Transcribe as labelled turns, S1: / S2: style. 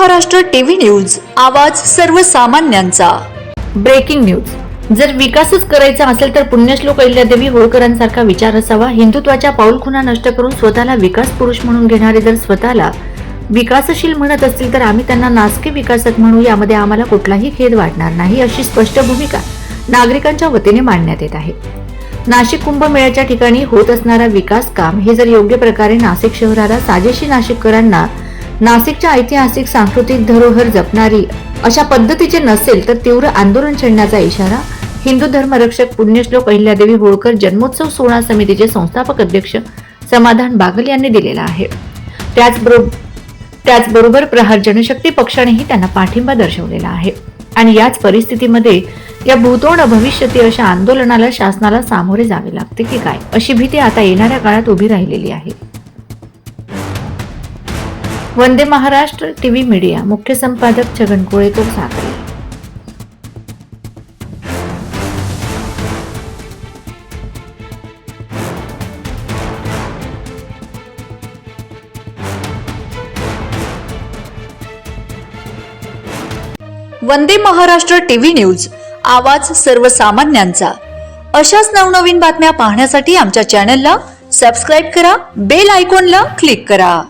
S1: Maharashtra TV news, आवाज सर्वसामान्यांचा।
S2: Breaking news. जर विकासच करायचा असेल तर पुण्यश्लोक अहिल्यादेवी होळकरांसारखा विचार असावा। हिंदुत्वाच्या पाऊलखुणा नष्ट करून स्वतःला विकास पुरुष म्हणून घेणारे जर स्वतःला विकासशील म्हणत असतील तर आम्ही त्यांना नासके विकासक म्हणू, यामध्ये आम्हाला कुठलाही खेद वाटणार नाही, अशी स्पष्ट भूमिका नागरिकांच्या वतीने मांडण्यात येत आहे। नाशिक कुंभमेळ्याच्या ठिकाणी होत असणारा विकास काम हे जर योग्य प्रकारे नाशिक शहराला, साजेशी नाशिककरांना नाशिकच्या ऐतिहासिक सांस्कृतिक धरोहर जपणारी अशा पद्धतीचे नसेल तर तीव्र आंदोलन छेडण्याचा इशारा हिंदू धर्मरक्षक पुण्यश्लोक अहिल्यादेवी होळकर जन्मोत्सव सोहळा समितीचे संस्थापक अध्यक्ष समाधान बागल यांनी दिलेला आहे। त्याचबरोबर प्रहार जनशक्ती पक्षानेही त्यांना पाठिंबा दर्शवलेला आहे आणि याच परिस्थितीमध्ये या भूतोड भविष्यती अशा आंदोलनाला शासनाला सामोरे जावे लागते की काय, अशी भीती आता येणाऱ्या काळात उभी राहिलेली आहे। वंदे महाराष्ट्र टीव्ही मीडिया, मुख्य संपादक छगन कोळेकर, साखरे।
S1: वंदे महाराष्ट्र टीव्ही न्यूज, आवाज सर्वसामान्यांचा। अशाच नवनवीन बातम्या पाहण्यासाठी आमच्या चॅनलला सबस्क्राइब करा, बेल आयकॉनला क्लिक करा।